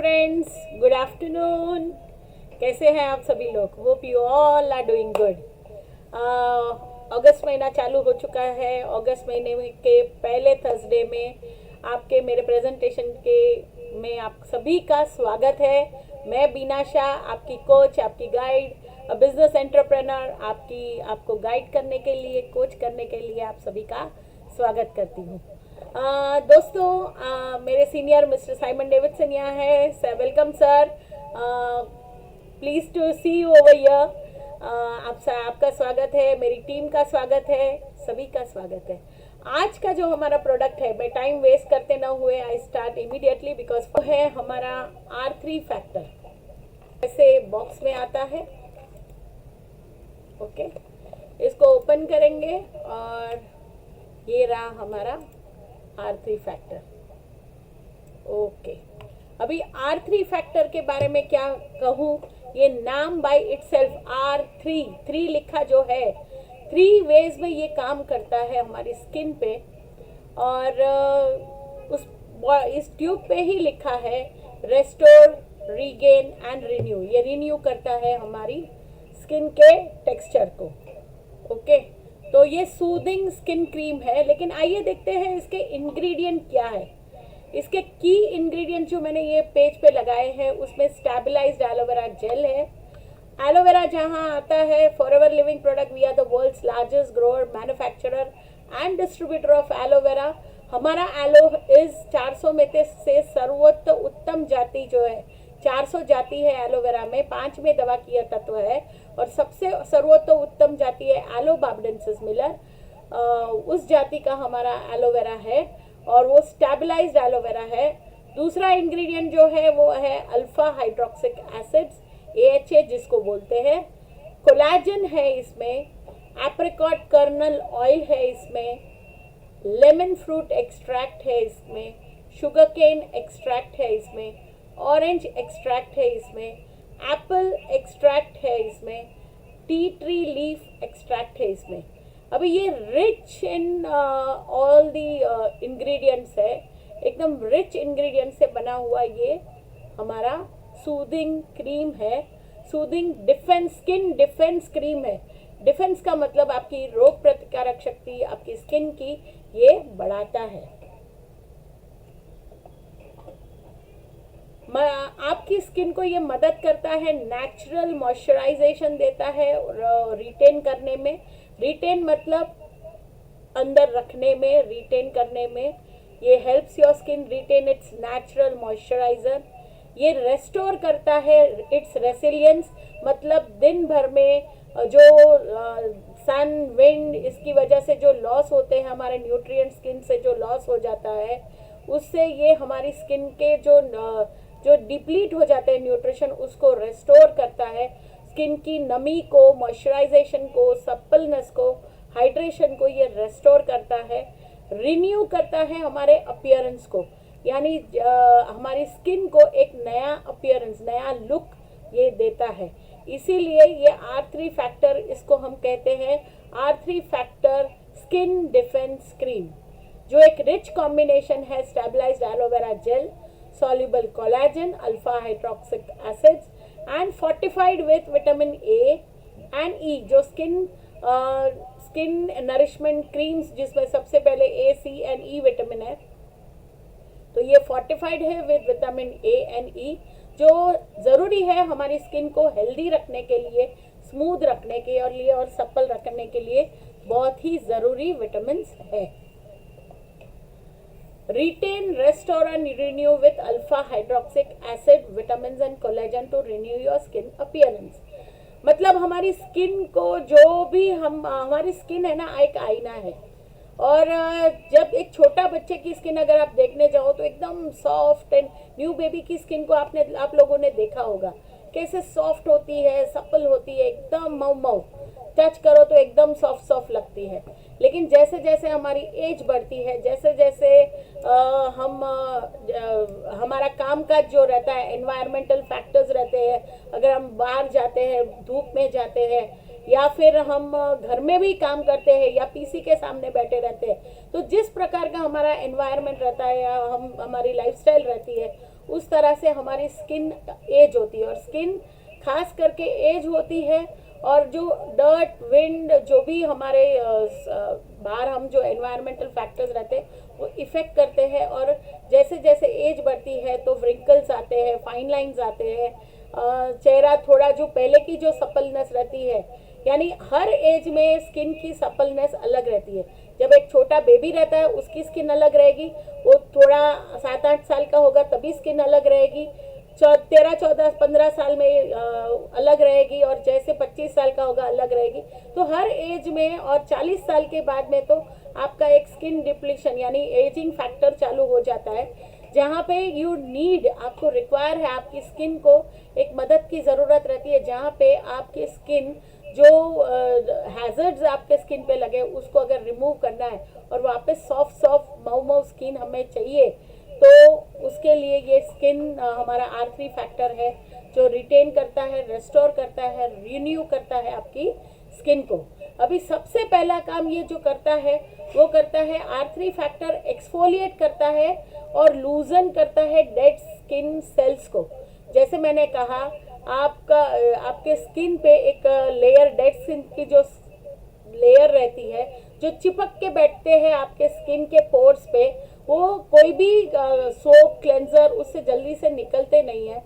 Friends, good afternoon. कैसे हैं आप सभी लोग? Hope you all are doing good. अगस्त महीना चालू हो चुका है। अगस्त महीने के पहले थर्सडे में आपके मेरे प्रेजेंटेशन में आप सभी का स्वागत है। मैं बीना शाह, आपकी कोच, आपकी गाइड, बिजनेस एंटरप्रेनर, आपको गाइड करने के लिए, कोच करने के लिए आप सभी का स्वागत करती हूँ। दोस्तों, मेरे सीनियर मिस्टर साइमन डेविडसन यहाँ है। Welcome sir, please to see you over here. आपका स्वागत है, मेरी टीम का स्वागत है, सभी का स्वागत है। आज का जो हमारा प्रोडक्ट है, मैं टाइम वेस्ट करते ना हुए आई स्टार्ट इमीडिएटली बिकॉज वो है हमारा R3 फैक्टर। ऐसे बॉक्स में आता है। ओके, इसको ओपन करेंगे और ये रहा हमारा R3 फैक्टर। ओके, अभी R3 फैक्टर के बारे में क्या कहूँ, ये नाम बाय इटसेल्फ R3 3 लिखा जो है, 3 वेज में ये काम करता है हमारी स्किन पे। और इस ट्यूब पे ही लिखा है रेस्टोर, रीगेन एंड रिन्यू। ये रिन्यू करता है हमारी स्किन के टेक्सचर को। ओके, तो ये सूदिंग स्किन क्रीम है। लेकिन आइए देखते हैं इसके इंग्रेडिएंट क्या है। इसके की इंग्रेडिएंट जो मैंने ये पेज पे लगाए हैं, उसमें स्टेबलाइज्ड एलोवेरा जेल है। एलोवेरा जहाँ आता है, forever living product, we are the world's largest grower, manufacturer and distributor of aloe vera. हमारा एलो इज 400 में से सर्वोत्तम जाति जो है, 400 जाति है एलोवेरा में, 5 में दवा की तत्व है और सबसे सर्वोत्तम जाति है एलोबार्बडेंसिस मिलर। उस जाति का हमारा एलोवेरा है और वो स्टेबलाइज्ड एलोवेरा है। दूसरा इंग्रेडिएंट जो है वो है अल्फा हाइड्रोक्सिक एसिड्स, AHA जिसको बोलते हैं। कोलाजन है इसमें, एप्रिकॉट कर्नल ऑयल है इसमें, लेमन फ्रूट एक्सट्रैक्ट है इसमें, शुगर केन एक्सट्रैक्ट है इसमें, ऑरेंज एक्सट्रैक्ट है इसमें, एप्पल एक्सट्रैक्ट है इसमें, टी ट्री लीफ एक्सट्रैक्ट है इसमें। अभी ये rich in all the ingredients है, एकदम रिच इंग्रेडिएंट से बना हुआ ये हमारा सूदिंग क्रीम है। Soothing defence, skin defence cream है। डिफेंस का मतलब आपकी रोग प्रतिकारक शक्ति, आपकी स्किन की ये बढ़ाता है। आपकी स्किन को ये मदद करता है, नेचुरल मॉइस्चराइजेशन देता है रिटेन करने में। रिटेन मतलब अंदर रखने में, रिटेन करने में ये helps your skin retain its natural moisturiser. ये रेस्टोर करता है इट्स रेसिलियंस, मतलब दिन भर में जो सन, विंड, इसकी वजह से जो लॉस होते हैं, हमारे न्यूट्रिएंट स्किन से जो लॉस हो जाता है, उससे ये हमारी स्किन के जो डिप्लीट हो जाते हैं न्यूट्रिशन, उसको रेस्टोर करता है। स्किन की नमी को, मॉइस्चराइजेशन को, सप्पलनेस को, हाइड्रेशन को ये रेस्टोर करता है। रिन्यू करता है हमारे अपीयरेंस को, यानी हमारी स्किन को एक नया अपीयरेंस, नया लुक ये देता है। इसीलिए ये R3 फैक्टर, इसको हम कहते हैं R3 factor skin defence cream, जो एक रिच कॉम्बिनेशन है stabilised aloe vera gel, soluble collagen, alpha hydroxy acids and fortified with vitamin A and E, जो स्किन नरिशमेंट क्रीम्स जिसमें सबसे पहले A, C and E vitamin है, तो ये फोर्टिफाइड है with vitamin A and E, जो ज़रूरी है हमारी स्किन को हेल्दी रखने के लिए, स्मूथ रखने के लिए और सप्पल रखने के लिए बहुत ही ज़रूरी विटामिन है। Retain, restore and renew with alpha hydroxy acid, vitamins and collagen to renew your skin appearance। मतलब हमारी स्किन को जो भी हमारी स्किन है ना, एक आईना है। और जब एक छोटा बच्चे की स्किन अगर आप देखने जाओ तो एकदम सॉफ्ट एंड न्यू बेबी की स्किन को आप लोगों ने देखा होगा कैसे सॉफ्ट होती है, सप्पल होती है, एकदम मऊ, टच करो तो एकदम सॉफ्ट लगती है। लेकिन जैसे जैसे हमारी एज बढ़ती है, जैसे जैसे हमारा काम काज जो रहता है, एनवायरमेंटल फैक्टर्स रहते हैं, अगर हम बाहर जाते हैं, धूप में जाते हैं, या फिर हम घर में भी काम करते हैं या पीसी के सामने बैठे रहते हैं, तो जिस प्रकार का हमारा एनवायरनमेंट रहता है या हमारी लाइफस्टाइल रहती है, उस तरह से हमारी स्किन एज होती है। और स्किन खास करके एज होती है, और जो डर्ट, विंड, जो भी हमारे बाहर हम जो एनवायरमेंटल फैक्टर्स रहते हैं वो इफ़ेक्ट करते हैं। और जैसे जैसे एज बढ़ती है तो व्रिंकल्स आते हैं, फाइन लाइंस आते हैं, चेहरा थोड़ा जो पहले की जो सपलनेस रहती है, यानी हर एज में स्किन की सपलनेस अलग रहती है। जब एक छोटा बेबी रहता है उसकी स्किन अलग रहेगी, वो थोड़ा 7-8 साल का होगा तभी स्किन अलग रहेगी, 13, 14, 15 साल में अलग रहेगी, और जैसे 25 साल का होगा अलग रहेगी। तो हर एज में, और 40 साल के बाद में तो आपका एक स्किन डिप्लीशन यानी एजिंग फैक्टर चालू हो जाता है, जहाँ पे यू नीड, आपको रिक्वायर है, आपकी स्किन को एक मदद की ज़रूरत रहती है, जहाँ पे आपकी स्किन जो हैज़र्ड्स आपके स्किन पे लगे उसको अगर रिमूव करना है और वापस सॉफ्ट सॉफ्ट मऊ स्किन हमें चाहिए, तो उसके लिए ये स्किन हमारा R3 फैक्टर है जो रिटेन करता है, रेस्टोर करता है, रिन्यू करता है आपकी स्किन को। अभी सबसे पहला काम ये जो करता है वो करता है R3 फैक्टर एक्सफोलिएट करता है और लूजन करता है डेड स्किन सेल्स को। जैसे मैंने कहा, आपके स्किन पे एक लेयर, डेड स्किन की जो लेयर रहती है, जो चिपक के बैठते हैं आपके स्किन के पोर्स पे, वो कोई भी सोप, क्लेंजर उससे जल्दी से निकलते नहीं है।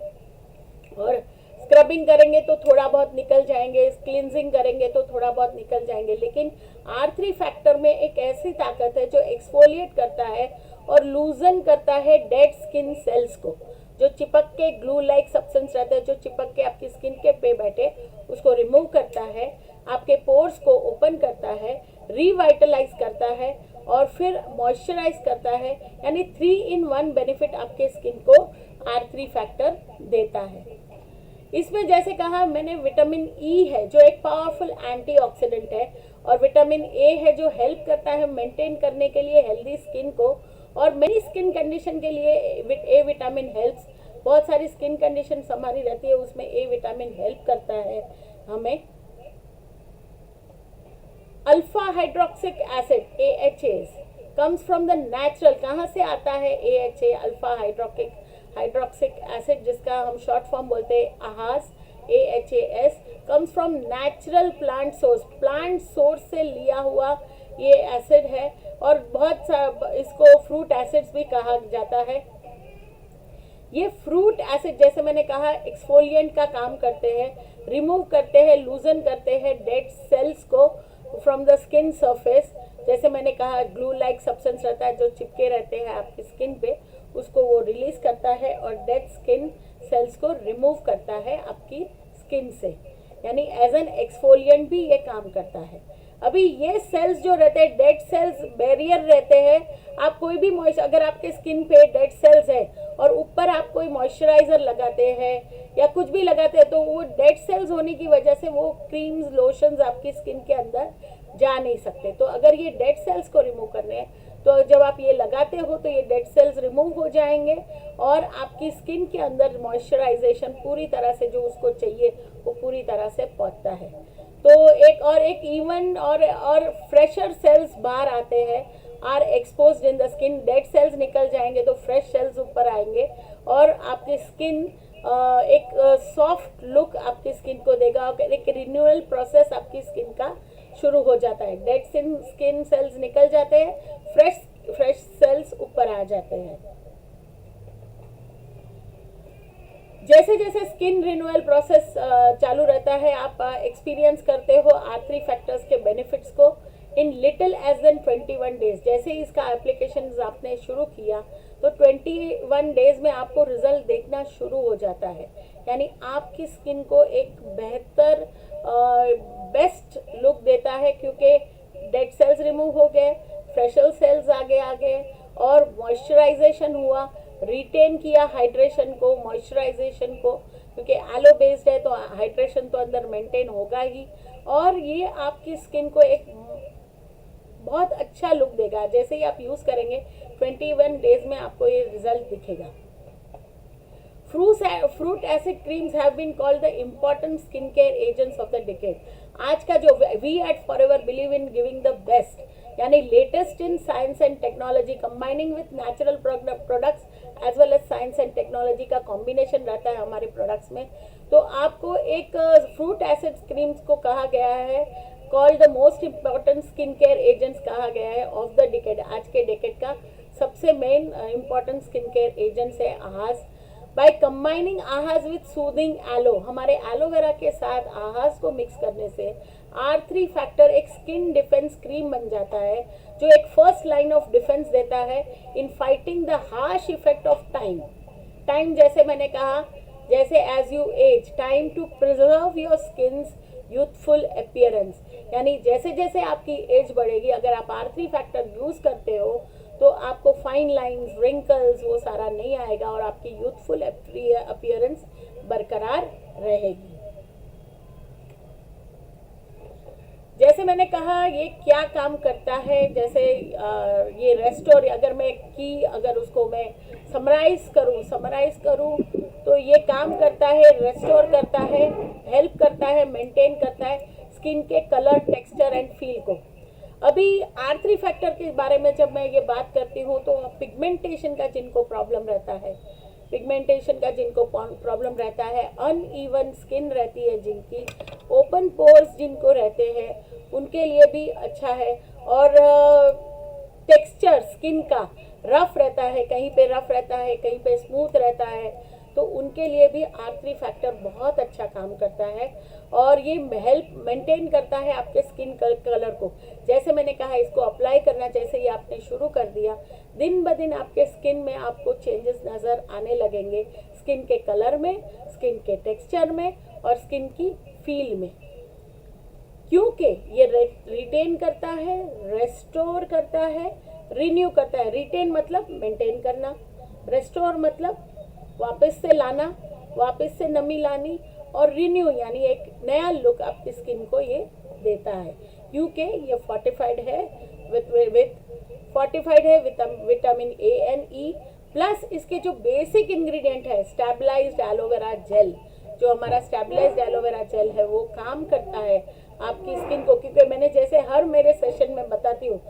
और स्क्रबिंग करेंगे तो थोड़ा बहुत निकल जाएंगे, क्लींजिंग करेंगे तो थोड़ा बहुत निकल जाएंगे, लेकिन R3 फैक्टर में एक ऐसी ताकत है जो एक्सफोलिएट करता है और लूजन करता है डेड स्किन सेल्स को, जो चिपक के ग्लू लाइक सब्सटेंस रहते हैं, जो चिपक के आपकी स्किन के पे बैठे, उसको रिमूव करता है, आपके पोर्स को ओपन करता है, रिवाइटलाइज करता है और फिर मॉइस्चराइज करता है। यानी 3-in-1 बेनिफिट आपके स्किन को R3 फैक्टर देता है। इसमें जैसे कहा मैंने, विटामिन ई है जो एक पावरफुल एंटीऑक्सीडेंट है, और विटामिन ए है जो हेल्प करता है मेंटेन करने के लिए हेल्दी स्किन को, और मेनी स्किन कंडीशन के लिए ए विटामिन हेल्प्स। बहुत सारी स्किन कंडीशन हमारी रहती है उसमें ए विटामिन हेल्प करता है हमें। Alpha hydroxic acid AHAs comes from the natural. कहाँ से आता है AHA, अल्फा हाइड्रोक्सिक एसिड, जिसका हम शॉर्ट फॉर्म बोलते हैं आहास, AHAS, comes from natural plant source से लिया हुआ ये एसिड है। और बहुत इसको फ्रूट एसिड्स भी कहा जाता है। ये फ्रूट एसिड, जैसे मैंने कहा, एक्सफोलिएंट का काम करते हैं, रिमूव करते हैं, लूजन करते हैं डेड सेल्स को फ्रॉम द स्किन सरफेस। जैसे मैंने कहा, ग्लू लाइक सब्सटेंस रहता है जो चिपके रहते हैं आपकी स्किन पे, उसको वो रिलीज करता है और डेड स्किन सेल्स को रिमूव करता है आपकी स्किन से, यानी एज एन एक्सफोलिएंट भी ये काम करता है। अभी ये सेल्स जो रहते हैं, डेड सेल्स बैरियर रहते हैं। आप कोई भी अगर आपके स्किन पे डेड सेल्स है और ऊपर आप कोई मॉइस्चराइजर लगाते हैं या कुछ भी लगाते हैं, तो वो डेड सेल्स होने की वजह से वो क्रीम्स, लोशंस आपकी स्किन के अंदर जा नहीं सकते। तो अगर ये डेड सेल्स को रिमूव करने हैं, तो जब आप ये लगाते हो तो ये डेड सेल्स रिमूव हो जाएंगे और आपकी स्किन के अंदर मॉइस्चराइजेशन पूरी तरह से जो उसको चाहिए वो पूरी तरह से पहुंचता है। तो एक इवन और फ्रेशर सेल्स बाहर आते हैं, are exposed in the skin. Dead cells निकल जाएंगे तो फ्रेश सेल्स ऊपर आएंगे और आपकी स्किन एक सॉफ्ट लुक आपकी स्किन को देगा और एक रिन्यूअल प्रोसेस आपकी स्किन का शुरू हो जाता है। डेड स्किन सेल्स निकल जाते हैं, फ्रेश सेल्स ऊपर आ जाते हैं। जैसे जैसे स्किन रिन्यूअल प्रोसेस चालू रहता है, आप एक्सपीरियंस करते हो R3 फैक्टर्स के बेनिफिट्स को in little as then 21 days. जैसे ही इसका एप्लीकेशन आपने शुरू किया तो 21 डेज में आपको रिजल्ट देखना शुरू हो जाता है, यानी आपकी स्किन को एक बेहतर बेस्ट लुक देता है, क्योंकि डेड सेल्स रिमूव हो गए, फ्रेशर सेल्स आगे और मॉइस्चराइजेशन हुआ, रिटेन किया हाइड्रेशन को, मॉइस्चराइजेशन को, क्योंकि एलो बेस्ड है तो हाइड्रेशन तो अंदर मेंटेन होगा ही, और ये आपकी स्किन को एक बहुत अच्छा लुक देगा। जैसे ही आप यूज़ करेंगे 21 डेज में आपको ये रिजल्ट दिखेगा। Fruit acid creams have been called the important skin care agents of the decade. आज का जो we at Forever believe in giving the best, यानी latest in science and technology combining with natural products as well as science and technology का combination रहता है हमारे products में। तो आपको एक फ्रूट एसिड क्रीम्स को कहा गया है called the most important skin care agents कहा गया है ऑफ द डिकेड। आज के डिकेड का सबसे main important skin care agents है AHAs. By combining AHAs with soothing aloe, हमारे एलोवेरा के साथ आहाज को मिक्स करने से R3 फैक्टर एक स्किन डिफेंस क्रीम बन जाता है जो एक फर्स्ट लाइन ऑफ डिफेंस देता है in fighting the harsh effect of time. Time जैसे मैंने कहा, जैसे as you age, time to preserve your skin's youthful appearance, यानी जैसे जैसे आपकी एज बढ़ेगी अगर आप R3 फैक्टर यूज करते हो तो आपको फाइन लाइंस, रिंकल्स वो सारा नहीं आएगा और आपकी यूथफुल अपीयरेंस बरकरार रहेगी। जैसे मैंने कहा ये क्या काम करता है, जैसे ये रेस्टोर, अगर उसको मैं समराइज करूँ तो ये काम करता है, रेस्टोर करता है, हेल्प करता है, मेंटेन करता है स्किन के कलर, टेक्सचर एंड फील को। अभी R3 फैक्टर के बारे में जब मैं ये बात करती हूँ तो पिगमेंटेशन का जिनको प्रॉब्लम रहता है, अनइवन स्किन रहती है जिनकी, ओपन पोर्स जिनको रहते हैं उनके लिए भी अच्छा है। और टेक्सचर स्किन का रफ रहता है, कहीं पे रफ रहता है, कहीं पे स्मूथ रहता है, तो उनके लिए भी R3 फैक्टर बहुत अच्छा काम करता है और ये हेल्प मेंटेन करता है आपके स्किन कलर को। जैसे मैंने कहा इसको अप्लाई करना जैसे ही आपने शुरू कर दिया, दिन ब दिन आपके स्किन में आपको चेंजेस नज़र आने लगेंगे, स्किन के कलर में, स्किन के टेक्सचर में और स्किन की फील में, क्योंकि ये रिटेन करता है, रेस्टोर करता है, रिन्यू करता है। रिटेन मतलब मेंटेन करना, रेस्टोर मतलब वापस से लाना, वापस से नमी लानी, और रिन्यू यानी एक नया लुक आपकी स्किन को ये देता है, क्योंकि ये फोर्टिफाइड है vitamin A and E, plus इसके जो बेसिक इंग्रेडिएंट है स्टेबलाइज्ड एलोवेरा जेल, जो हमारा स्टेबलाइज्ड एलोवेरा जेल है वो काम करता है आपकी स्किन को, क्योंकि मैंने जैसे हर मेरे सेशन में बताती हूँ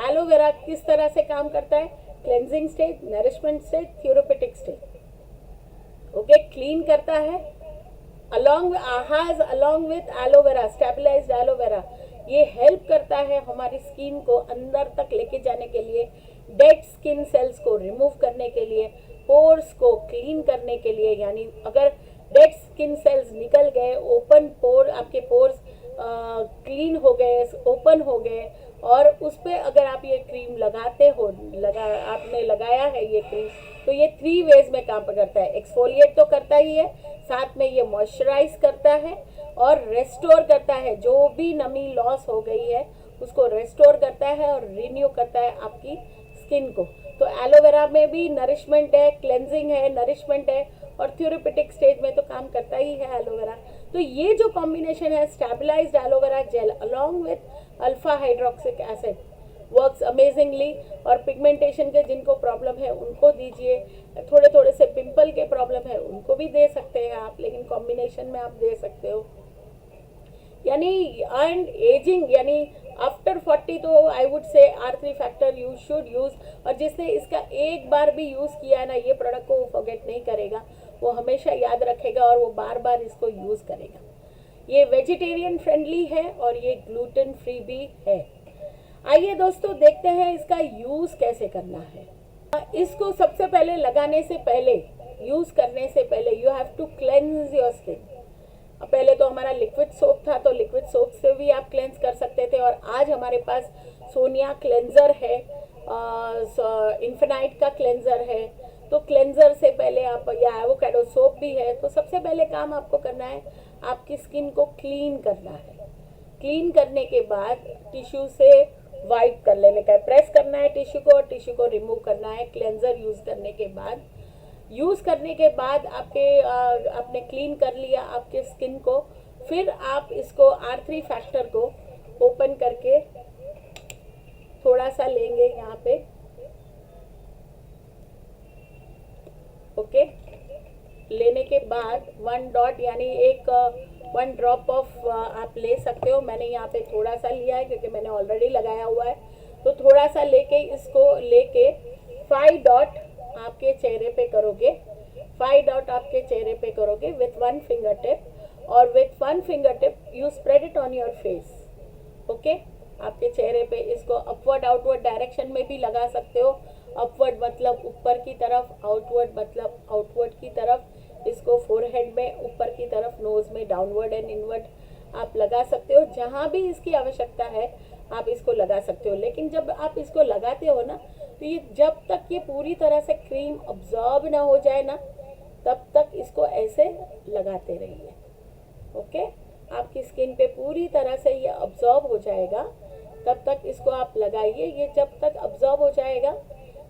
एलोवेरा किस तरह से काम करता है, cleansing stage, nourishment stage, therapeutic stage, okay, clean करता है along with aloe vera, stabilised aloe vera, ये हेल्प करता है हमारी स्किन को अंदर तक लेके जाने के लिए, डेड स्किन सेल्स को रिमूव करने के लिए, पोर्स को क्लीन करने के लिए, यानी अगर डेड स्किन सेल्स निकल गए, ओपन पोर, आपके पोर्स क्लीन हो गए, ओपन हो गए, और उस पर अगर आप ये क्रीम आपने लगाया है ये क्रीम, तो ये 3 वेज में काम करता है। एक्सफोलिएट तो करता ही है, साथ में ये मॉइस्चराइज करता है और रेस्टोर करता है, जो भी नमी लॉस हो गई है उसको रेस्टोर करता है और रिन्यू करता है आपकी स्किन को। तो एलोवेरा में भी नरिशमेंट है, क्लेंजिंग है, नरिशमेंट है, और थेरेप्यूटिक स्टेज में तो काम करता ही है एलोवेरा। तो ये जो कॉम्बिनेशन है stabilised aloe vera gel along with alpha hydroxic acid works amazingly. और पिगमेंटेशन के जिनको प्रॉब्लम है उनको दीजिए, थोड़े से पिंपल के प्रॉब्लम है उनको भी दे सकते हैं आप, लेकिन कॉम्बिनेशन में आप दे सकते हो। यानी एंड एजिंग, यानी आफ्टर 40 तो I would say R3 factor you should use, और जिसने इसका एक बार भी यूज़ किया है ना ये प्रोडक्ट को, वो फॉरगेट नहीं करेगा, वो हमेशा याद रखेगा और वो बार बार इसको यूज़ करेगा। ये वेजिटेरियन फ्रेंडली है और ये ग्लूटेन फ्री भी है। आइए दोस्तों देखते हैं इसका यूज़ कैसे करना है। इसको सबसे पहले लगाने से पहले, यूज़ करने से पहले you have to cleanse your skin. पहले तो हमारा लिक्विड सोप था, तो लिक्विड सोप से भी आप क्लेंज कर सकते थे, और आज हमारे पास सोनिया क्लेंजर है, इन्फिनाइट का क्लेंजर है। तो क्लेंजर से पहले आप, या एवोकाडो सोप भी है, तो सबसे पहले काम आपको करना है आपकी स्किन को क्लीन करना है। क्लीन करने के बाद टिश्यू से वाइप कर लेने का है, प्रेस करना है टिश्यू को और टिश्यू को रिमूव करना है। क्लेंजर यूज़ करने के बाद आपने क्लीन कर लिया आपके स्किन को, फिर आप इसको R3 फैक्टर को ओपन करके थोड़ा सा लेंगे यहाँ पे, ओके। लेने के बाद 1 डॉट यानी 1 ड्रॉप ऑफ आप ले सकते हो। मैंने यहाँ पे थोड़ा सा लिया है क्योंकि मैंने ऑलरेडी लगाया हुआ है, तो थोड़ा सा लेके इसको 5 डॉट आपके चेहरे पे करोगे, 5 डॉट आपके चेहरे पे करोगे विथ 1 फिंगर टिप, और with 1 finger tip you spread it on your face. Okay, आपके चेहरे पे इसको अपवर्ड आउटवर्ड डायरेक्शन में भी लगा सकते हो। अपवर्ड मतलब ऊपर की तरफ, आउटवर्ड मतलब आउटवर्ड की तरफ। इसको फोरहेड में ऊपर की तरफ, नोज में डाउनवर्ड एंड इनवर्ड आप लगा सकते हो। जहाँ भी इसकी आवश्यकता है आप इसको लगा सकते हो। लेकिन जब आप इसको लगाते हो ना, तो ये जब तक ये पूरी तरह से क्रीम अब्जॉर्ब ना हो जाए ना, तब तक इसको ऐसे लगाते रहिए। ओके, आपकी स्किन पे पूरी तरह से ये अब्जॉर्ब हो जाएगा, तब तक इसको आप लगाइए। ये जब तक अब्जॉर्ब हो जाएगा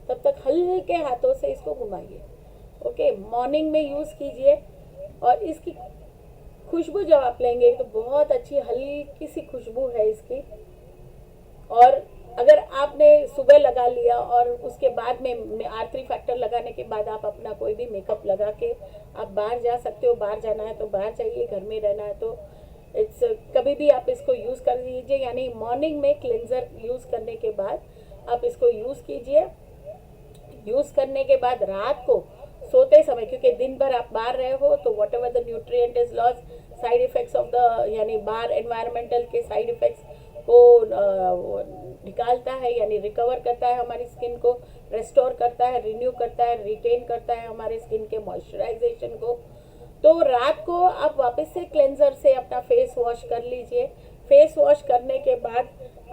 तब तक हल्के हाथों से इसको घुमाइए। ओके, मॉर्निंग में यूज़ कीजिए। और इसकी खुशबू जब आप लेंगे तो बहुत अच्छी हल्की सी खुशबू है इसकी। और अगर आपने सुबह लगा लिया और उसके बाद में R3 फैक्टर लगाने के बाद आप अपना कोई भी मेकअप लगा के आप बाहर जा सकते हो। बाहर जाना है तो बाहर जाइए, घर में रहना है तो इट्स कभी भी आप इसको यूज़ कर लीजिए। यानी मॉर्निंग में क्लेंजर यूज़ करने के बाद आप इसको यूज़ कीजिए। यूज़ करने के बाद रात को सोते समय, क्योंकि दिन भर आप बाहर रहे हो तो what ever the nutrient is loss, side effects of the यानी बाहर एनवायरमेंटल के साइड इफ़ेक्ट्स को निकालता है, यानी रिकवर करता है, हमारी स्किन को रेस्टोर करता है, रिन्यू करता है, रिटेन करता है हमारे स्किन के मॉइस्चराइजेशन को। तो रात को आप वापस से क्लेंजर से अपना फेस वॉश कर लीजिए। फेस वॉश करने के बाद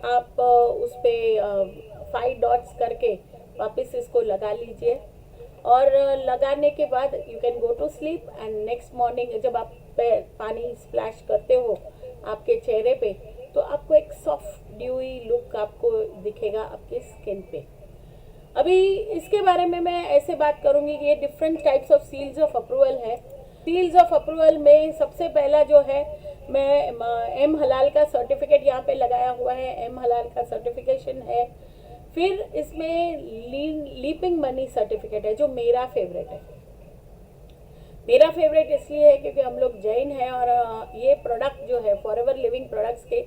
आप उस पर 5 डॉट्स करके वापस इसको लगा लीजिए। और लगाने के बाद you can go to sleep and next morning जब आप पानी स्प्लैश करते हो आपके चेहरे पे, तो आपको एक सॉफ्ट ड्यूई लुक आपको दिखेगा आपके स्किन पे। अभी इसके बारे में मैं ऐसे बात करूँगी कि ये different types of seals of approval है। सील्स ऑफ अप्रूवल में सबसे पहला जो है, मैं एम हलाल का सर्टिफिकेट यहाँ पे लगाया हुआ है, एम हलाल का सर्टिफिकेशन है। फिर इसमें लीपिंग मनी सर्टिफिकेट है जो मेरा फेवरेट है। मेरा फेवरेट इसलिए है क्योंकि हम लोग जैन हैं और ये प्रोडक्ट जो है फॉरएवर लिविंग प्रोडक्ट्स के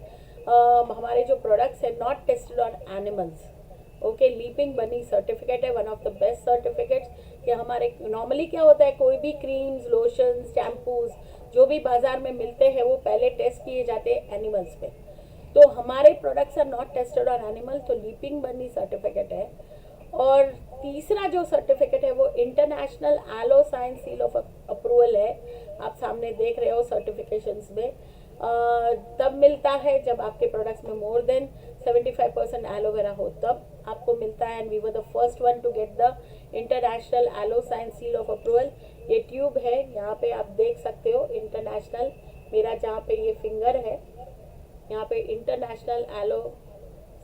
हमारे जो प्रोडक्ट्स हैं not tested on animals. Okay, leaping bunny certificate है, one of the best certificates. कि हमारे नॉर्मली क्या होता है, कोई भी क्रीम्स, लोशंस, शैम्पूज जो भी बाजार में मिलते हैं वो पहले टेस्ट किए जाते हैं एनिमल्स पे। तो हमारे products are not tested on animal, तो लीपिंग बनी सर्टिफिकेट है। और तीसरा जो सर्टिफिकेट है वो international aloe science seal of approval है। आप सामने देख रहे हो सर्टिफिकेशंस में तब मिलता है जब आपके प्रोडक्ट्स में मोर देन 75% एलोवेरा हो, तब आपको मिलता है। And we were the first one to get the international aloe science seal of approval. ये ट्यूब है, यहाँ पे आप देख सकते हो इंटरनेशनल, मेरा जहाँ पे ये फिंगर है यहाँ पे international aloe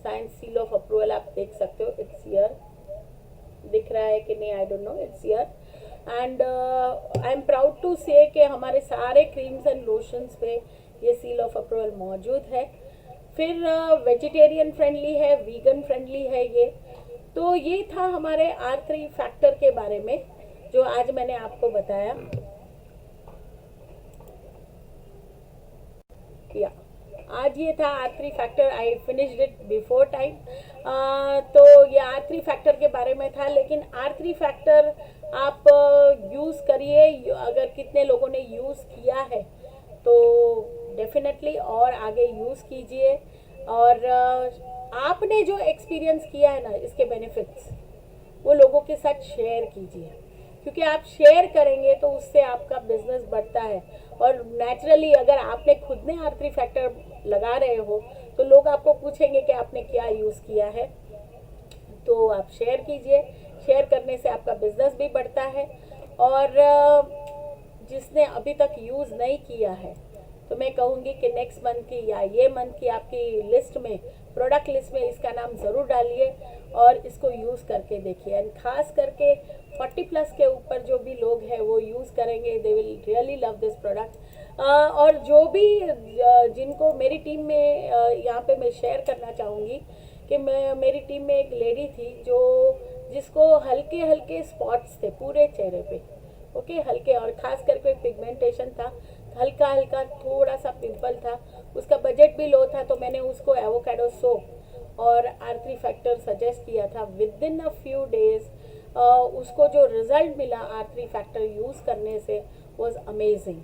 science seal of approval आप देख सकते हो। इट्स हियर, दिख रहा है कि नहीं I don't know, it's here. And I am proud to say कि हमारे सारे क्रीम्स एंड लोशंस पे ये सील ऑफ अप्रूवल मौजूद है। फिर वेजिटेरियन फ्रेंडली है, वीगन फ्रेंडली है ये। तो ये था हमारे R3 फैक्टर के बारे में जो आज मैंने आपको बताया। या आज ये था R3 factor, I finished it before time. तो ये R3 फैक्टर के बारे में था। लेकिन R3 फैक्टर आप यूज़ करिए, अगर कितने लोगों ने यूज़ किया है तो डेफिनेटली और आगे यूज़ कीजिए। और आपने जो एक्सपीरियंस किया है ना इसके बेनिफिट्स, वो लोगों के साथ शेयर कीजिए, क्योंकि आप शेयर करेंगे तो उससे आपका बिजनेस बढ़ता है। और नेचुरली अगर आपने खुद ने R3 फैक्टर लगा रहे हो तो लोग आपको पूछेंगे कि आपने क्या यूज़ किया है। तो आप शेयर कीजिए, शेयर करने से आपका बिजनेस भी बढ़ता है। और जिसने अभी तक यूज़ नहीं किया है तो मैं कहूँगी कि नेक्स्ट मंथ की या ये मंथ की आपकी लिस्ट में, प्रोडक्ट लिस्ट में इसका नाम ज़रूर डालिए और इसको यूज़ करके देखिए। एंड खास करके 40+ के ऊपर जो भी लोग हैं वो यूज़ करेंगे, they will really love this product. और जो भी जिनको मेरी टीम में यहाँ पे मैं शेयर करना चाहूँगी कि मेरी टीम में एक लेडी थी जिसको हल्के हल्के स्पॉट्स थे पूरे चेहरे पे। ओके, हल्के, और ख़ास करके पिगमेंटेशन था, हल्का हल्का थोड़ा सा पिंपल था। उसका बजट भी लो था, तो मैंने उसको एवोकाडो सोप और R3 फैक्टर सजेस्ट किया था। With in a few days उसको जो रिजल्ट मिला R3 फैक्टर यूज़ करने से वॉज अमेजिंग।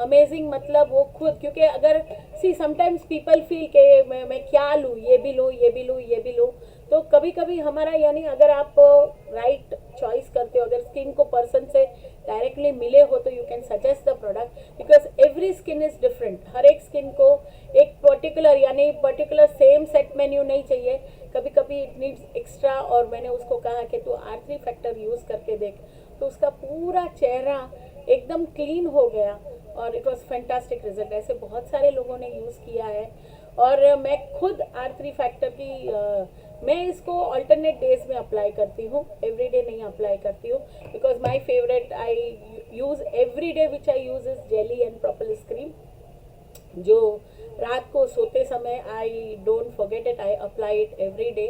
अमेजिंग मतलब वो खुद, क्योंकि अगर सी समटाइम्स पीपल फील के मैं क्या लूँ, ये भी लूँ, ये भी लूँ, ये भी लूँ, तो कभी कभी हमारा यानी अगर आप राइट चॉइस करते हो, अगर स्किन को पर्सन से डायरेक्टली मिले हो तो you can suggest the product, because every skin is different. हर एक स्किन को एक पर्टिकुलर यानी पर्टिकुलर सेम सेट मेन्यू नहीं चाहिए, कभी कभी इट नीड्स एक्स्ट्रा। और मैंने उसको कहा कि तू R3 फैक्टर यूज़ करके देख, तो उसका पूरा चेहरा एकदम क्लीन हो गया और इट वॉज फैंटास्टिक रिजल्ट। ऐसे बहुत सारे लोगों ने यूज़ किया है और मैं खुद R3 फैक्टर की मैं इसको अल्टरनेट डेज में अप्लाई करती हूँ, एवरी डे नहीं अप्लाई करती हूँ, because my favourite I use every day which I use is jelly and propolis cream, जो रात को सोते समय I don't forget it, I apply it every day.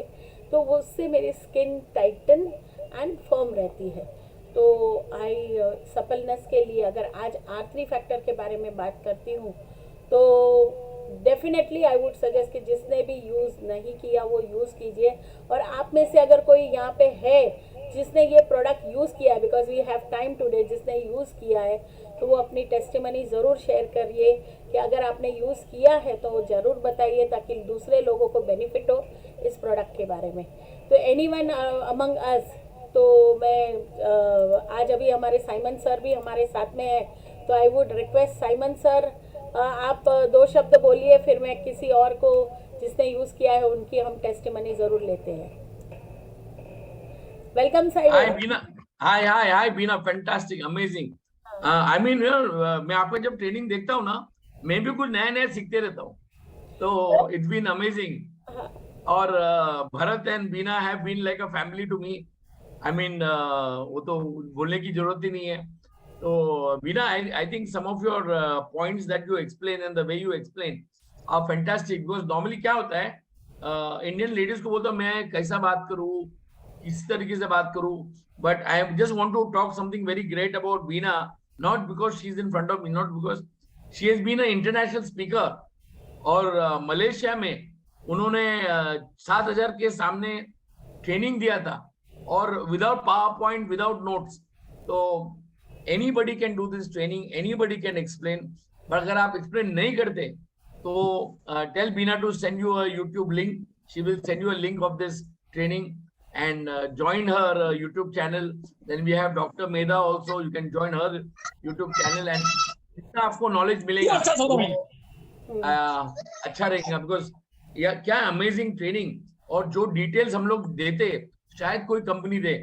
तो वो उससे मेरी स्किन टाइटन एंड फर्म रहती है। तो आई सपलनेस के लिए अगर आज R3 फैक्टर के बारे में बात करती हूँ तो डेफिनेटली आई वुड सजेस्ट कि जिसने भी यूज़ नहीं किया वो यूज़ कीजिए। और आप में से अगर कोई यहाँ पे है जिसने ये प्रोडक्ट यूज़ किया है, because we have time today, जिसने यूज़ किया है तो वो अपनी टेस्टिमनी ज़रूर शेयर करिए कि अगर आपने यूज़ किया है तो ज़रूर बताइए ताकि दूसरे लोगों को बेनिफिट हो इस प्रोडक्ट के बारे में। तो एनीवन अमंग अस, तो मैं आज अभी हमारे साइमन सर भी हमारे साथ में है, तो I would request Simon sir आप दो शब्द बोलिए, फिर मैं किसी और को जिसने यूज़ किया है उनकी हम टेस्टिमनी ज़रूर लेते हैं। Welcome Simon. Hi Beena, hi Beena, fantastic, amazing. I mean मैं आपका जब ट्रेनिंग देखता हूँ ना, मैं भी कुछ नया नया सीखते रहता हूँ, तो इट्स बीन अमेजिंग। और Bharat and Beena have been like a family to me. I mean वो तो बोलने की जरूरत ही नहीं है। तो Beena, I think some of your points that you explain and the way you explain are fantastic. Because normally क्या होता है, इंडियन लेडीज को बोलता हूँ मैं कैसा बात करूँ, किस तरीके से बात करूँ, but I just want to talk something very great about Veena, not because she's in front of me, not because she has been an international speaker. और मलेशिया में उन्होंने 7,000 के सामने ट्रेनिंग दिया था, और without PowerPoint, without notes. तो anybody can do this training, anybody can explain, but अगर आप एक्सप्लेन नहीं करते तो tell Beena to send you a YouTube link, she will send you a link of this training and join her YouTube channel. Then we have Dr. Medha also. You can join her YouTube channel and जितना आपको knowledge मिलेगा अच्छा रहेगा। Because क्या amazing training, और जो details हम लोग देते शायद कोई कंपनी दे।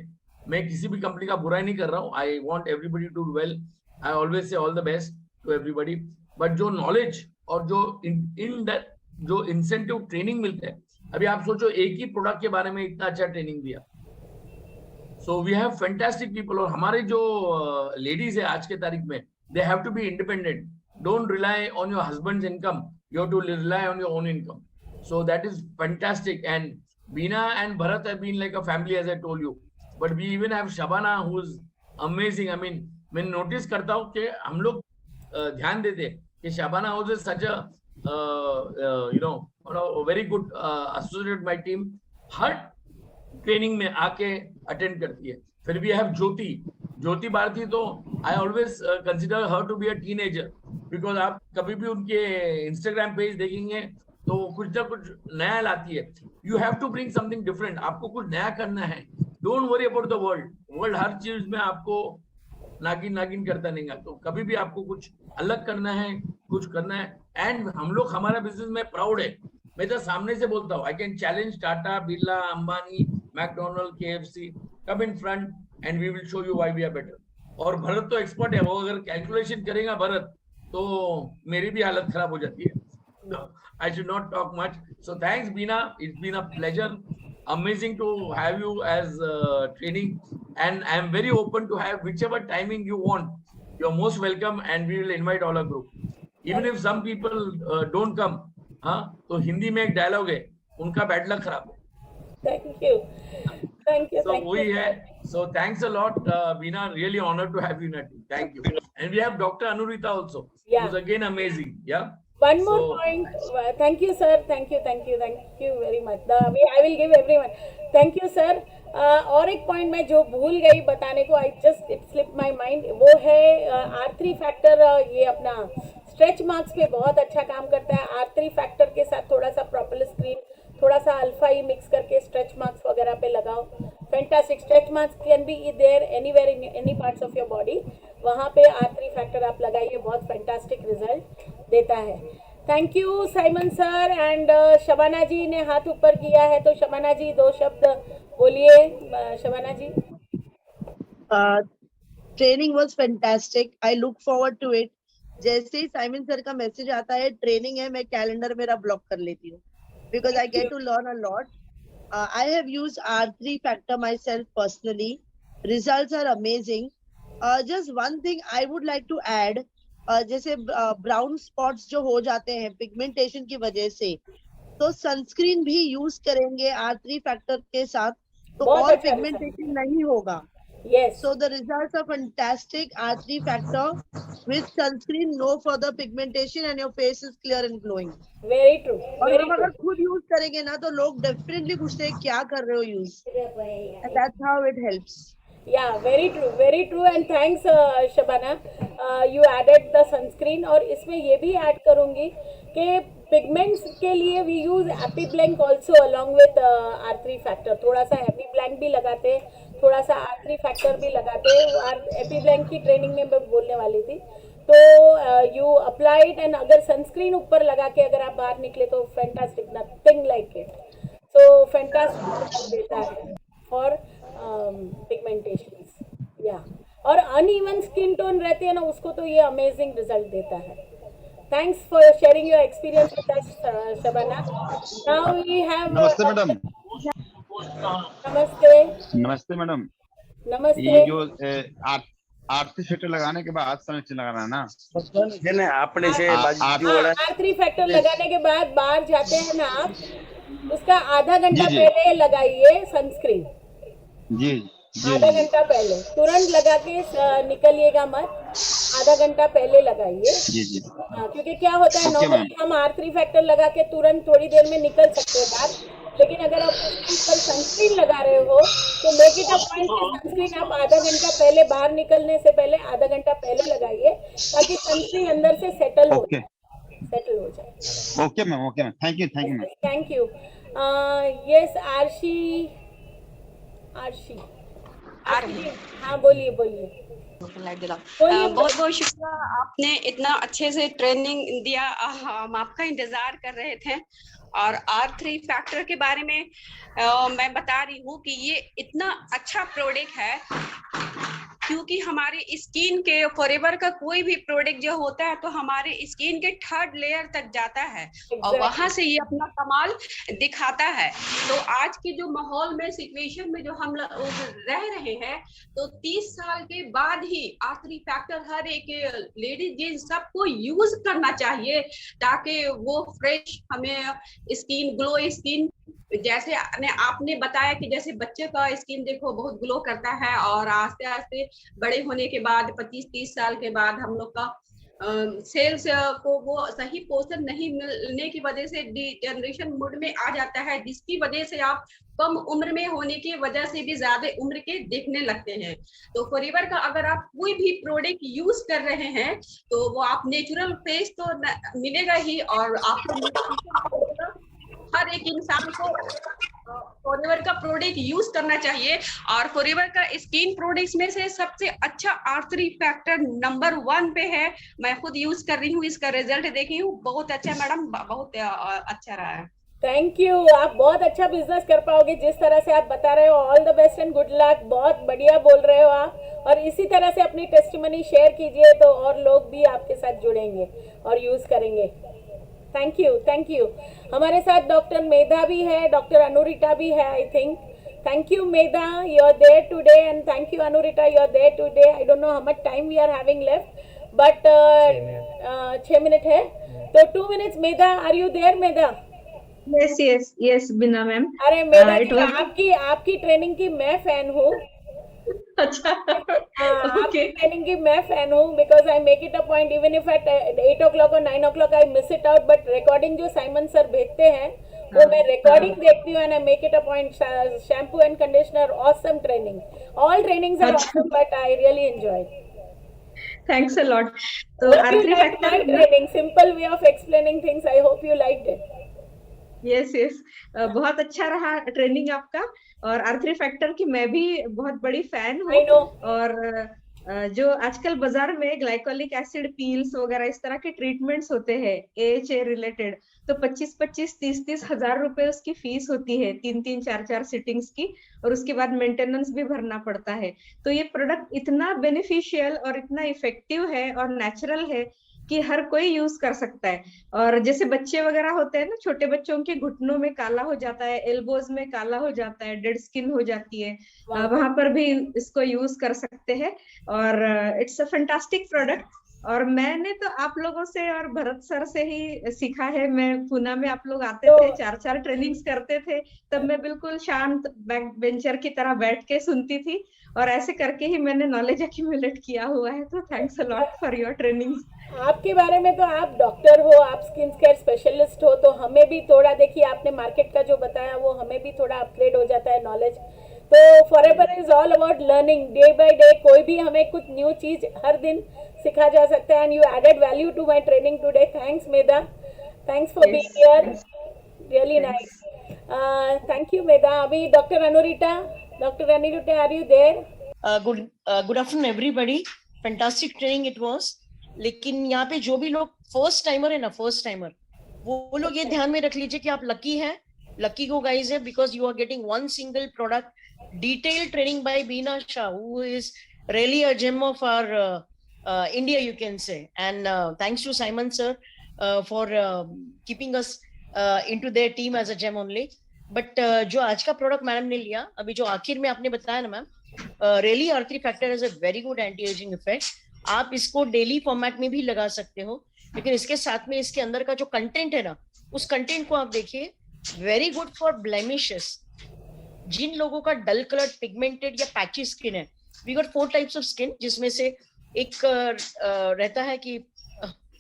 मैं किसी भी कंपनी का बुराई नहीं कर रहा हूँ, I want everybody to do well, I always say all the best to everybody. But जो नॉलेज और जो इन जो इंसेंटिव ट्रेनिंग मिलते हैं, अभी आप सोचो एक ही प्रोडक्ट के बारे में इतना अच्छा ट्रेनिंग दिया। So we have fantastic people. और हमारे जो लेडीज है आज के तारीख में, they have to be independent, don't rely on your husband's income, you have to rely on your own income. So that is fantastic. And Beena and Bharat have been like a family, as I told you. But we even have Shabana who is amazing. I mean मैं notice करता हूँ कि हम लोग ध्यान देते कि Shabana house is such a you know very good associate my team, her training में आके अटेंड करती है। फिर भी हैव ज्योति भारती, तो I always consider her to be a teenager, because आप कभी भी उनके इंस्टाग्राम पेज देखेंगे तो कुछ ना कुछ नया लाती है। You have to bring something different, आपको कुछ नया करना है। Don't worry about the world हर चीज में आपको नागिन करता नहीं है, तो कभी भी आपको कुछ अलग करना है, कुछ करना है। एंड हम लोग हमारा बिजनेस में प्राउड है, मैं तो सामने से बोलता हूँ, I can challenge Tata, Birla, Ambani, McDonald, KFC, come in front and we will show you why we are better. और भरत तो एक्सपर्ट है, वो अगर कैलकुलेशन करेगा भरत तो मेरी भी हालत खराब हो जाती है। I should not talk much. So thanks Beena, it's been a pleasure, amazing to have you as training, and I am very open to have whichever timing you want. You're most welcome, and we will invite all our group, even if some people don't come. हाँ, तो हिंदी में एक dialogue है, उनका bad luck खराब है। Thank you So वही है। So thanks a lot, Veena, really honored to have you in our team. Thank you. And we have Dr. Anurita also, who's again amazing. Yeah. One more point. Thank you, sir. Thank you very much. The way I will give everyone. Thank you, sir. और एक point मैं जो भूल गई बताने को, I just it slip my mind, वो है R3 फैक्टर। ये अपना स्ट्रेच मार्क्स पे बहुत अच्छा काम करता है। R3 फैक्टर के साथ थोड़ा सा प्रोपोलिस क्रीम, थोड़ा सा अल्फा ई मिक्स करके स्ट्रेच मार्क्स वगैरह पे लगाओ। फैंटास्टिक। Stretch marks can be there anywhere in any parts of your body, वहाँ पे R3 फैक्टर आप लगाइए, बहुत फैंटास्टिक रिजल्ट देता है। Thank you Simon sir. And Shabana ji ने हाथ ऊपर किया है, तो शबाना जी 2 शब्द बोलिए। Shabana ji. Training was fantastic, I look forward to it. जैसे ही साइमन सर का मैसेज आता है ट्रेनिंग है, मैं कैलेंडर मेरा ब्लॉक कर लेती हूँ, because I get to learn a lot. I have used R3 factor myself personally. Results are amazing. Just one thing I would like to add, जैसे ब्राउन स्पॉट्स जो हो जाते हैं पिगमेंटेशन की वजह से, तो सनस्क्रीन भी यूज करेंगे R3 फैक्टर के साथ, तो बहुत और अच्छा पिगमेंटेशन नहीं होगा. Yes, So the results are fantastic. R3 factor with sunscreen, no further pigmentation, and your face is clear and glowing. Very true, और वेरी हम ट्रू। अगर खुद यूज करेंगे ना, तो लोग डेफिनेटली पूछते हैं क्या कर रहे हो use, and that's how it helps. Yeah, very true and thanks Shabana, you added the sunscreen। और इसमें ये भी ऐड करूँगी कि पिगमेंट्स के लिए we use AP blank also along with R3 factor. थोड़ा सा एपी ब्लैंक भी लगाते हैं, थोड़ा सा R3 फैक्टर भी लगाते हैं। एपी ब्लैंक की ट्रेनिंग में मैं बोलने वाली थी। तो यू अप्लाइड, एंड अगर सनस्क्रीन ऊपर लगा के अगर आप बाहर निकले तो fantastic, nothing like it. So fantastic देता है फॉर पिगमेंटेशंस, या और अनइवन स्किन टोन रहती है ना, उसको तो ये अमेजिंग रिजल्ट देता है। Thanks for sharing your experience with us Shabana. Now we have नमस्ते मैडम। नमस्ते। नमस्ते मैडम। नमस्ते। ये जो आरती फैक्टर लगाने के बाद सनस्क्रीन लगाना है ना? अपने से R3 फैक्टर लगाने के बाद बाहर जाते हैं ना आप, उसका आधा घंटा जी। पहले लगाइए सनस्क्रीन। जी जी आधा जी। घंटा पहले, तुरंत लगा के निकलिएगा मत, आधा घंटा पहले लगाइए। जी जी। क्योंकि क्या होता है, ओके नॉर्मली हम R3 फैक्टर लगा के तुरंत थोड़ी देर में निकल सकते हैं बाहर, लेकिन अगर आप स्किन पर सनस्क्रीन लगा रहे हो तो मेक इट अ पॉइंट कि सनस्क्रीन आप आधा घंटा पहले, बाहर निकलने से पहले आधा घंटा पहले लगाइए, ताकि सनस्क्रीन अंदर से सेटल हो ओके जाए। Okay ma'am, thank you ma'am. Thank you. Yes Aarshi, हाँ बोलिए बोलिए। बहुत बहुत शुक्रिया, आपने इतना अच्छे से ट्रेनिंग दिया, हम आपका इंतजार कर रहे थे। और R3 फैक्टर के बारे में मैं बता रही हूँ कि ये इतना अच्छा प्रोडक्ट है, क्योंकि हमारी स्किन के फॉरएवर का कोई भी प्रोडक्ट जो होता है तो हमारे स्किन के 3rd लेयर तक जाता है और वहां से ये अपना कमाल दिखाता है। तो आज के जो माहौल में, सिचुएशन में जो हम रह रहे हैं, तो 30 साल के बाद ही R3 फैक्टर हर एक लेडीज जेंट्स सबको यूज करना चाहिए, ताकि वो फ्रेश हमें स्किन, ग्लो स्किन, जैसे आपने बताया कि जैसे बच्चे का स्किन देखो बहुत ग्लो करता है, और आस्ते आस्ते बड़े होने के बाद 25-30 साल के बाद हम लोग का सेल्स को वो सही पोषण नहीं मिलने की वजह से डिजेनरेशन मोड में आ जाता है, जिसकी वजह से आप कम उम्र में होने की वजह से भी ज्यादा उम्र के देखने लगते हैं। तो फॉरएवर का अगर आप कोई भी प्रोडक्ट यूज कर रहे हैं तो वो आप नेचुरल फेस तो मिलेगा ही, और आपको हर एक इंसान को फॉरएवर का प्रोडक्ट यूज करना चाहिए। और फॉरएवर का स्किन प्रोडक्ट्स में से सबसे अच्छा R3 फैक्टर नंबर 1 पे है। मैं खुद यूज कर रही हूँ, इसका रिजल्ट देखी हूँ, बहुत अच्छा मैडम, बहुत अच्छा रहा है। Thank you. आप बहुत अच्छा बिजनेस कर पाओगे जिस तरह से आप बता रहे हो। All the best and good luck. बहुत बढ़िया बोल रहे हो आप, और इसी तरह से अपनी टेस्टिमनी शेयर कीजिए तो और लोग भी आपके साथ जुड़ेंगे और यूज करेंगे। Thank you, thank you. हमारे साथ डॉक्टर मेधा भी है, डॉक्टर अनुरिता भी है I think. Thank you Medha, you are there today, and thank you Anurita, you are there today. I don't know how much time we are having left, but 6 minute है, तो 2 minutes. Medha, are you there Medha? yes बिना ma'am. अरे मेधा जी, आपकी training की मैं fan हूँ। अच्छा आपकी ट्रेनिंग की मैं फैन हूँ, because I make it a point, even if at 8 o'clock और 9 o'clock I miss it out, but recording जो साइमन सर भेजते हैं वो मैं रिकॉर्डिंग देखती हूँ and I make it a point. Shampoo and conditioner, awesome training. All trainings are अच्छा. awesome, but I really enjoyed. Thanks a lot. तो Hope you R3 liked my factor training. Simple way of explaining things. I hope you liked it. Yes yes, बहुत अच्छा रहा training आपका. और R3 factor की मैं भी बहुत बड़ी फैन हूँ. I know. और जो आजकल बाजार में ग्लाइकोलिक एसिड पील्स वगैरह इस तरह के ट्रीटमेंट्स होते हैं AHA रिलेटेड, तो 25-25, 30-30 हजार रुपए उसकी फीस होती है, 3-3, 4-4 सिटिंग्स की. और उसके बाद मेंटेनेंस भी भरना पड़ता है. तो ये प्रोडक्ट इतना बेनिफिशियल और इतना इफेक्टिव है और नेचुरल है कि हर कोई यूज कर सकता है. और जैसे बच्चे वगैरह होते हैं ना, छोटे बच्चों के घुटनों में काला हो जाता है, एल्बोज में काला हो जाता है, डेड स्किन हो जाती है, वहां पर भी इसको यूज कर सकते हैं. और इट्स अ फैंटास्टिक प्रोडक्ट. और मैंने तो आप लोगों से और भरत सर से ही सीखा है. मैं पुणे में आप लोग आते थे, 4-4 ट्रेनिंग्स करते थे, तब मैं बिल्कुल शांत बैक बेंचर की तरह बैठ के सुनती थी. और ऐसे करके ही मैंने नॉलेज एक्यूमुलेट किया हुआ है. तो thanks a lot for your trainings. आपके बारे में तो, आप डॉक्टर हो, आप स्किन केयर स्पेशलिस्ट हो, तो हमें भी थोड़ा, देखिए आपने मार्केट का जो बताया वो हमें भी थोड़ा अपग्रेड हो जाता है नॉलेज. तो forever is all about learning, day by day कोई भी हमें कुछ न्यू चीज हर दिन सिखा जा सकता है. And you added value to my training today. Thanks Medha, thanks for being here, really nice. Thank you Medha. अभी doctor Anurita are you there? Good afternoon everybody. Fantastic training it was. लेकिन यहाँ पे जो भी लोग फर्स्ट टाइमर है ना, वो लोग ये ध्यान में रख लीजिए कि आप लकी हैं. लकी को गाइज है, because you are getting one single product. Detail training by Beena Shah, who is really a gem of our India, you can say. And thanks to Simon sir for keeping us into their team as a gem only. But जो आज का product madam ने लिया, अभी जो आखिर में आपने बताया ना ma'am, really R3 factor is a very good anti-aging effect. आप इसको डेली फॉर्मेट में भी लगा सकते हो, लेकिन इसके साथ में इसके अंदर का जो कंटेंट है ना, उस कंटेंट को आप देखिए. Very good for blemishes. जिन लोगों का डल कलर, पिगमेंटेड या पैची स्किन है, we got 4 types of skin, जिसमें से एक रहता है कि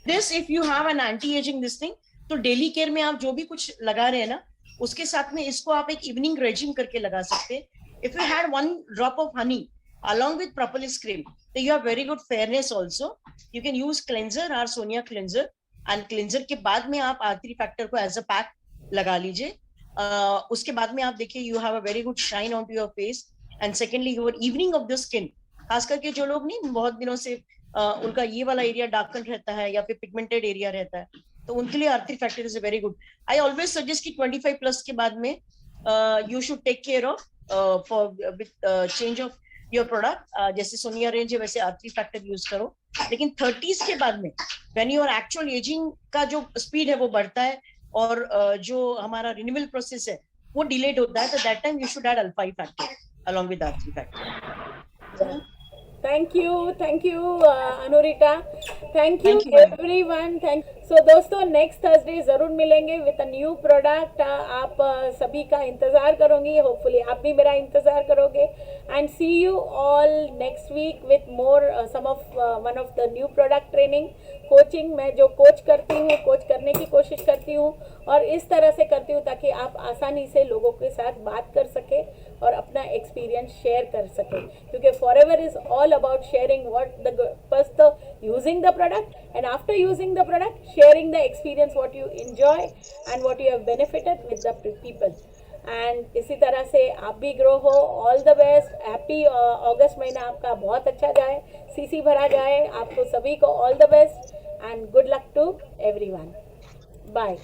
this, if you have an anti ageing this thing, तो डेली केयर में आप जो भी कुछ लगा रहे हैं ना, उसके साथ में इसको आप एक इवनिंग रेजिम करके लगा सकते हैं. If you had 1 drop of honey along with propolis cream, so you have very good fairness also. You can use cleanser or Sonia cleanser, and cleanser के बाद में आप R3 factor को as a pack लगा लीजिए. उसके बाद में आप देखिए, you have a very good shine onto your face. And secondly, your evening of the skin, खास करके जो लोग नहीं बहुत दिनों से उनका ये वाला एरिया डार्कन रहता है या फिर पिगमेंटेड एरिया रहता है, तो उनके लिए R3 factor is very good. I always suggest कि 25 प्लस के बाद में you should take care of for change of your product. जैसे सोनिया रेंज है वैसे R3 फैक्टर यूज करो. लेकिन 30s के बाद में व्हेन योर एक्चुअल एजिंग का जो स्पीड है वो बढ़ता है, और जो हमारा रिन्यूअल प्रोसेस है वो डिलेड होता है, तो that time you should add alpha factor along with R3 factor. Thank you Anurita. Thank you everyone. So दोस्तों, नेक्स्ट थर्सडे जरूर मिलेंगे विद अ न्यू प्रोडक्ट. आप सभी का इंतजार करूंगी, होपफुली आप भी मेरा इंतजार करोगे. And see you all next week with more some of one of the new product training coaching. मैं जो कोच करती हूँ, कोच करने की कोशिश करती हूँ, और इस तरह से करती हूँ ताकि आप आसानी से लोगों के साथ बात कर सके और अपना एक्सपीरियंस शेयर कर सके. क्योंकि forever is all about sharing what the first using the product, and after using the product sharing the experience, what you enjoy and what you have benefited with the people. and इसी तरह से आप भी grow हो. All the best. Happy अगस्त महीना आपका बहुत अच्छा जाए, सीसी भरा जाए. आपको सभी को all the best and good luck to everyone. Bye.